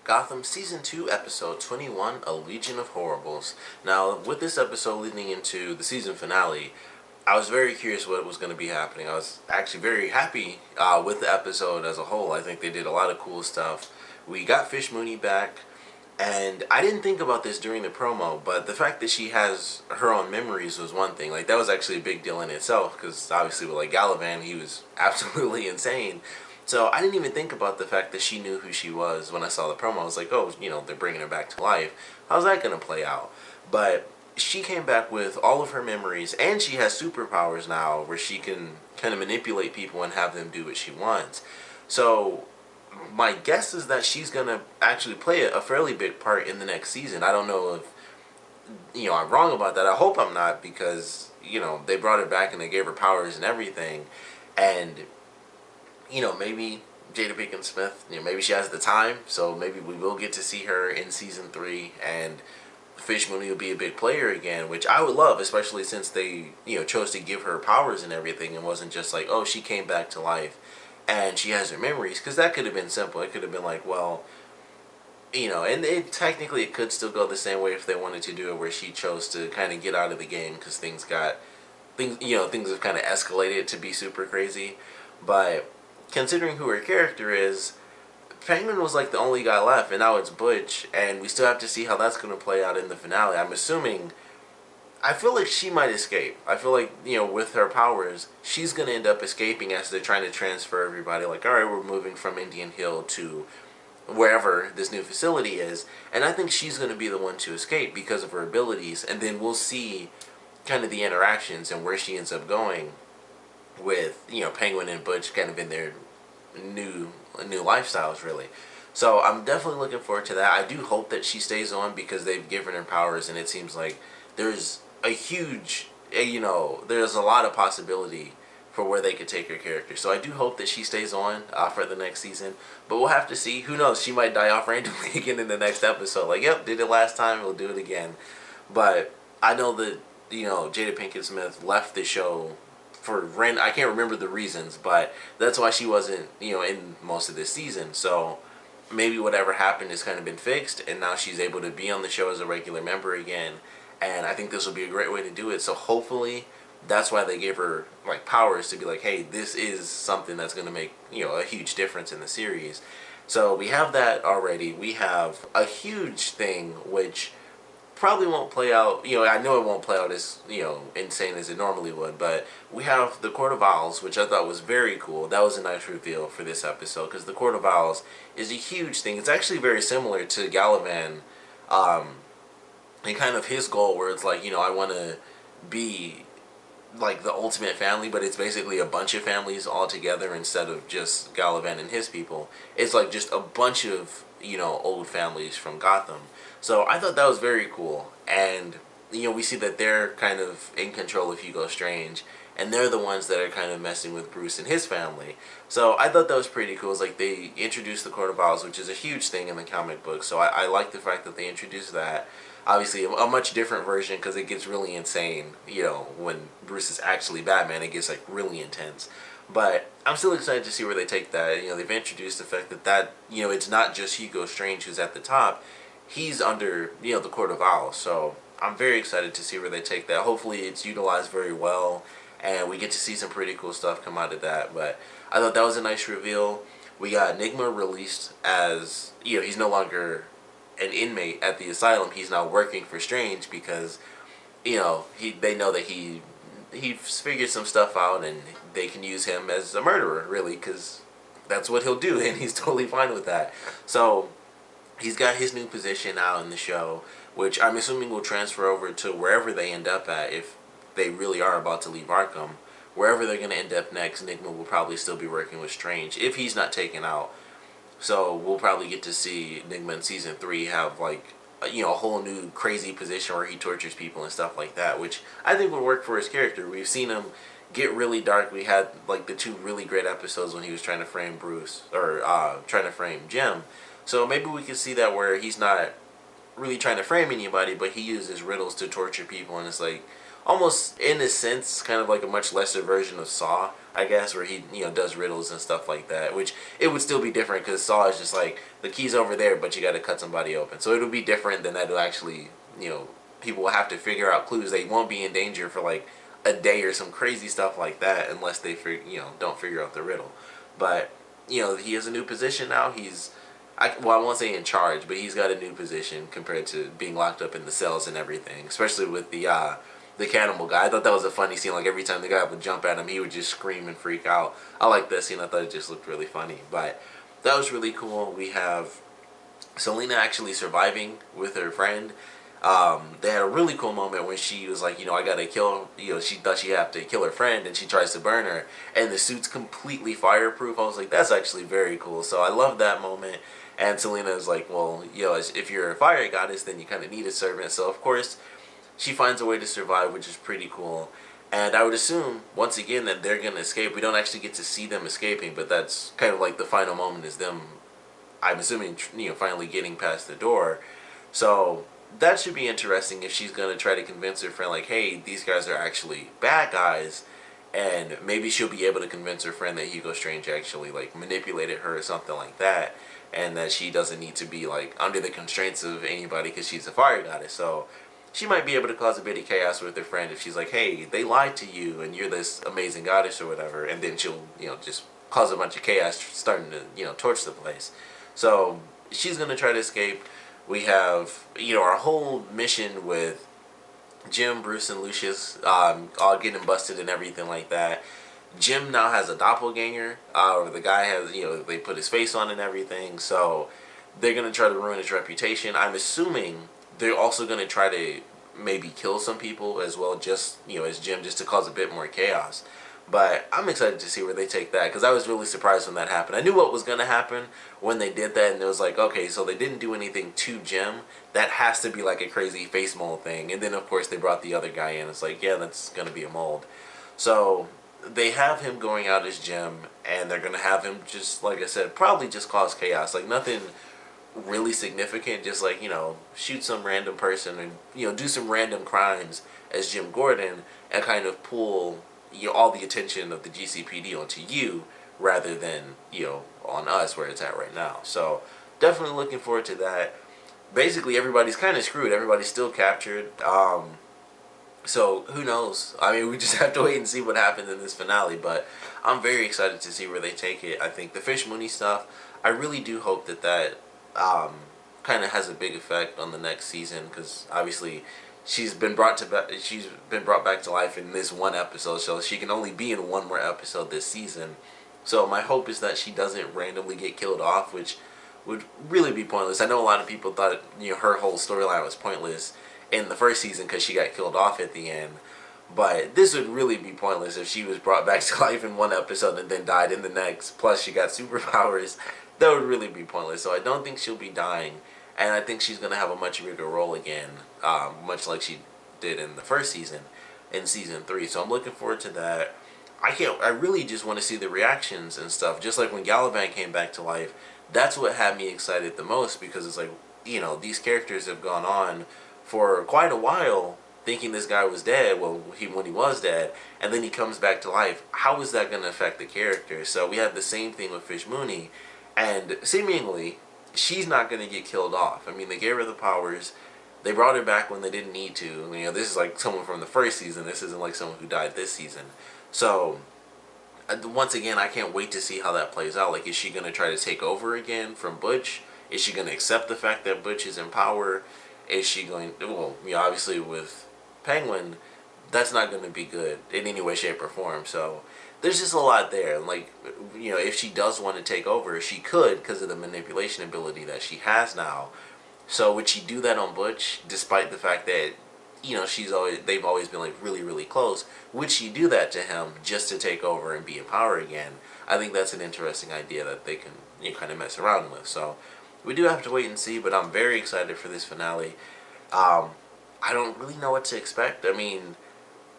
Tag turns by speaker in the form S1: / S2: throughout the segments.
S1: Gotham Season 2, Episode 21, A Legion of Horribles. Now, with this episode leading into the season finale, I was very curious what was going to be happening. I was actually very happy with the episode as a whole. I think they did a lot of cool stuff. We got Fish Mooney back, and I didn't think about this during the promo, but the fact that she has her own memories was one thing. Like, that was actually a big deal in itself, because obviously with, like, Galavan, he was absolutely insane. So I didn't even think about the fact that she knew who she was when I saw the promo. I was like, oh, you know, they're bringing her back to life. How's that going to play out? But she came back with all of her memories, and she has superpowers now where she can kind of manipulate people and have them do what she wants. So my guess is that she's going to actually play a fairly big part in the next season. I don't know if, you know, I'm wrong about that. I hope I'm not, because, you know, they brought her back and they gave her powers and everything. And you know, maybe Jada Pinkett Smith, you know, maybe she has the time, so maybe we will get to see her in season 3, and Fish Mooney will be a big player again, which I would love, especially since they, you know, chose to give her powers and everything, and wasn't just like, oh, she came back to life and she has her memories, because that could have been simple. It could have been like, well, you know, and technically it could still go the same way if they wanted to do it, where she chose to kind of get out of the game because things have kind of escalated to be super crazy. But considering who her character is, Penguin was like the only guy left, and now it's Butch, and we still have to see how that's going to play out in the finale. I feel like she might escape. I feel like, you know, with her powers, she's going to end up escaping as they're trying to transfer everybody. Like, alright, we're moving from Indian Hill to wherever this new facility is, and I think she's going to be the one to escape because of her abilities, and then we'll see kind of the interactions and where she ends up going with, you know, Penguin and Butch kind of in their new lifestyles, really. So I'm definitely looking forward to that. I do hope that she stays on, because they've given her powers, and it seems like there's a huge, you know, there's a lot of possibility for where they could take her character. So I do hope that she stays on for the next season, but we'll have to see. Who knows? She might die off randomly again in the next episode. Like, yep, did it last time, we'll do it again. But I know that, you know, Jada Pinkett Smith left the show for I can't remember the reasons, but that's why she wasn't, you know, in most of this season. So maybe whatever happened has kind of been fixed, and now she's able to be on the show as a regular member again. And I think this will be a great way to do it. So hopefully that's why they gave her like powers, to be like, hey, this is something that's going to make, you know, a huge difference in the series. So we have that already. We have a huge thing which probably won't play out, you know, I know it won't play out as, you know, insane as it normally would, but we have the Court of Owls, which I thought was very cool. That was a nice reveal for this episode, because the Court of Owls is a huge thing. It's actually very similar to Galavan, and kind of his goal, where it's like, you know, I want to be like the ultimate family, but it's basically a bunch of families all together instead of just Galavan and his people. It's like just a bunch of, you know, old families from Gotham. So I thought that was very cool, and, you know, we see that they're kind of in control of Hugo Strange, and they're the ones that are kind of messing with Bruce and his family. So I thought that was pretty cool. It's like they introduced the Court of Owls, which is a huge thing in the comic book, so I like the fact that they introduced that. Obviously, a much different version, because it gets really insane, you know, when Bruce is actually Batman, it gets, like, really intense. But I'm still excited to see where they take that. You know, they've introduced the fact that, you know, it's not just Hugo Strange who's at the top. He's under, you know, the Court of Owls. So I'm very excited to see where they take that. Hopefully it's utilized very well, and we get to see some pretty cool stuff come out of that. But I thought that was a nice reveal. We got Enigma released as, you know, he's no longer an inmate at the asylum. He's now working for Strange, because, you know, they know that he figured some stuff out, and they can use him as a murderer, really, because that's what he'll do, and he's totally fine with that. So he's got his new position now in the show, which I'm assuming will transfer over to wherever they end up at, if they really are about to leave Arkham. Wherever they're going to end up next, Enigma will probably still be working with Strange, if he's not taken out. So we'll probably get to see Enigma in Season 3 have, like, you know, a whole new crazy position where he tortures people and stuff like that, which I think would work for his character. We've seen him get really dark. We had, like, the 2 really great episodes when he was trying to frame Bruce, or trying to frame Jim. So maybe we can see that where he's not really trying to frame anybody, but he uses riddles to torture people, and it's like almost, in a sense, kind of like a much lesser version of Saw. I guess, where he does riddles and stuff like that. Which it would still be different because Saw is just like the key's over there, but you got to cut somebody open. So it'll be different than that'll actually people will have to figure out clues. They won't be in danger for like a day or some crazy stuff like that unless they don't figure out the riddle. But he has a new position now. I won't say in charge, but he's got a new position compared to being locked up in the cells and everything. Especially with the cannibal guy. I thought that was a funny scene. Like every time the guy would jump at him, he would just scream and freak out. I like that scene. I thought it just looked really funny. But that was really cool. We have Selena actually surviving with her friend. They had a really cool moment when she was like, I gotta kill, she thought she had to kill her friend and she tries to burn her and the suit's completely fireproof. I was like, that's actually very cool. So I love that moment. And Selena is like, well, if you're a fire goddess, then you kind of need a servant. So of course, she finds a way to survive, which is pretty cool. And I would assume, once again, that they're going to escape. We don't actually get to see them escaping, but that's kind of like the final moment is them, I'm assuming, finally getting past the door. So that should be interesting if she's going to try to convince her friend, like, hey, these guys are actually bad guys. And maybe she'll be able to convince her friend that Hugo Strange actually, like, manipulated her or something like that. And that she doesn't need to be, like, under the constraints of anybody because she's a fire goddess. So she might be able to cause a bit of chaos with her friend if she's like, hey, they lied to you and you're this amazing goddess or whatever. And then she'll, just cause a bunch of chaos starting to, torch the place. So she's going to try to escape. We have, our whole mission with Jim, Bruce, and Lucious all getting busted and everything like that. Jim now has a doppelganger, or the guy has, they put his face on and everything. So they're going to try to ruin his reputation. I'm assuming they're also going to try to maybe kill some people as well, just, as Jim, just to cause a bit more chaos. But I'm excited to see where they take that, because I was really surprised when that happened. I knew what was going to happen when they did that, and it was like, okay, so they didn't do anything to Jim. That has to be like a crazy face mold thing. And then, of course, they brought the other guy in. It's like, yeah, that's going to be a mold. So they have him going out as Jim, and they're going to have him just, like I said, probably just cause chaos. Like, nothing really significant, just like, shoot some random person and, do some random crimes as Jim Gordon and kind of pull all the attention of the GCPD onto you rather than, on us where it's at right now. So definitely looking forward to that. Basically, everybody's kind of screwed. Everybody's still captured. So who knows? I mean, we just have to wait and see what happens in this finale. But I'm very excited to see where they take it. I think the Fish Mooney stuff, I really do hope that kind of has a big effect on the next season, because obviously she's been brought back to life in this one episode, so she can only be in one more episode this season. So my hope is that she doesn't randomly get killed off, which would really be pointless. I know a lot of people thought her whole storyline was pointless in the first season because she got killed off at the end. But this would really be pointless if she was brought back to life in one episode and then died in the next. Plus she got superpowers. That would really be pointless. So I don't think she'll be dying. And I think she's going to have a much bigger role again. Much like she did in the first season. In season 3. So I'm looking forward to that. I really just want to see the reactions and stuff. Just like when Galavan came back to life. That's what had me excited the most. Because it's like, these characters have gone on for quite a while thinking this guy was dead, when he was dead, and then he comes back to life. How is that going to affect the character? So we have the same thing with Fish Mooney, and seemingly, she's not going to get killed off. I mean, they gave her the powers, they brought her back when they didn't need to. This is like someone from the first season, this isn't like someone who died this season. So, once again, I can't wait to see how that plays out. Like, is she going to try to take over again from Butch? Is she going to accept the fact that Butch is in power? Is she going, well, obviously with Penguin, that's not going to be good in any way, shape, or form. So there's just a lot there. Like, if she does want to take over, she could because of the manipulation ability that she has now. So would she do that on Butch, despite the fact that, they've always been like really, really close? Would she do that to him just to take over and be in power again? I think that's an interesting idea that they can kind of mess around with. So we do have to wait and see, but I'm very excited for this finale. I don't really know what to expect. I mean,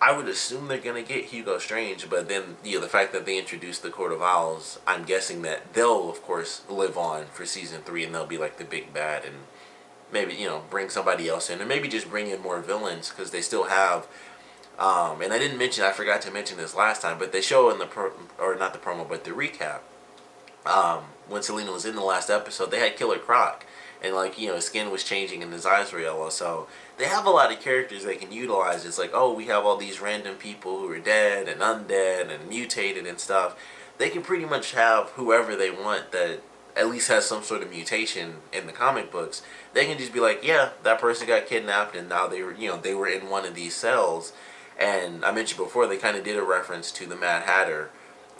S1: I would assume they're going to get Hugo Strange, but then, the fact that they introduced the Court of Owls, I'm guessing that they'll, of course, live on for Season 3, and they'll be like the big bad, and maybe, bring somebody else in, or maybe just bring in more villains, because they still have And I forgot to mention this last time, but they show in the or not the promo, but the recap. When Selena was in the last episode, they had Killer Croc, and like his skin was changing and his eyes were yellow. So they have a lot of characters they can utilize. It's like, oh, we have all these random people who are dead and undead and mutated and stuff. They can pretty much have whoever they want that at least has some sort of mutation in the comic books. They can just be like, yeah, that person got kidnapped and now they were in one of these cells. And I mentioned before they kind of did a reference to the Mad Hatter,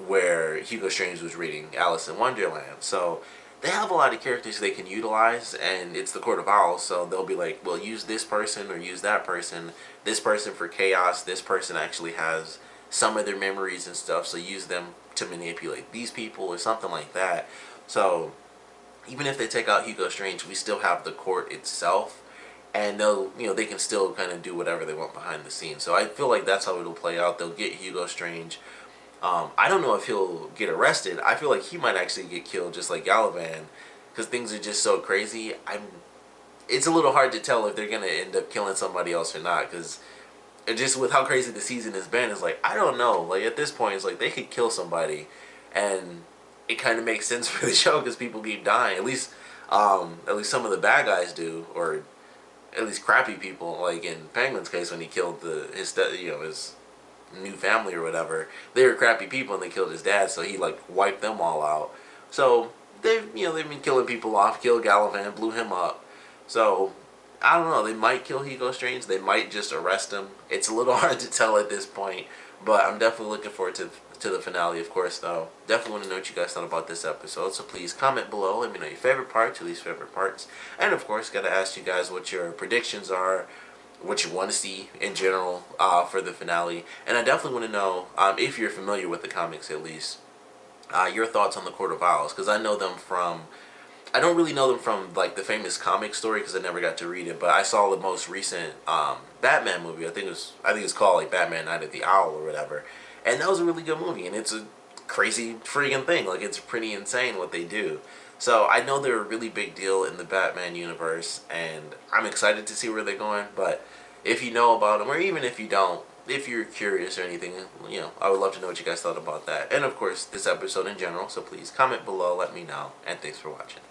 S1: where Hugo Strange was reading Alice in Wonderland. So they have a lot of characters they can utilize, and it's the Court of Owls, so they'll be like, well, use this person or use that person. This person for chaos. This person actually has some of their memories and stuff, so use them to manipulate these people or something like that. So even if they take out Hugo Strange, we still have the court itself, and they can still kind of do whatever they want behind the scenes. So I feel like that's how it'll play out. They'll get Hugo Strange. I don't know if he'll get arrested. I feel like he might actually get killed, just like Galavan, because things are just so crazy. It's a little hard to tell if they're gonna end up killing somebody else or not, because just with how crazy the season has been, it's like I don't know. Like at this point, it's like they could kill somebody, and it kind of makes sense for the show because people keep dying. At least some of the bad guys do, or at least crappy people. Like in Penguin's case, when he killed his new family or whatever, they were crappy people and they killed his dad, so he like wiped them all out. So they've been killing people off. Killed Galavan, blew him up. So I don't know. They might kill Hugo Strange. They might just arrest him. It's a little hard to tell at this point, but I'm definitely looking forward to the finale, of course, though. Definitely want to know what you guys thought about this episode, so please comment below. Let me know your favorite parts, your least favorite parts. And, of course, got to ask you guys what your predictions are, what you want to see in general for the finale. And I definitely want to know, if you're familiar with the comics at least, your thoughts on the Court of Owls, because I know them from... I don't really know them from like the famous comic story because I never got to read it, but I saw the most recent Batman movie. I think it's called like Batman Night of the Owl or whatever, and that was a really good movie. And it's a crazy freaking thing. Like it's pretty insane what they do. So I know they're a really big deal in the Batman universe, and I'm excited to see where they're going. But if you know about them, or even if you don't, if you're curious or anything, I would love to know what you guys thought about that. And of course, this episode in general. So please comment below, let me know, and thanks for watching.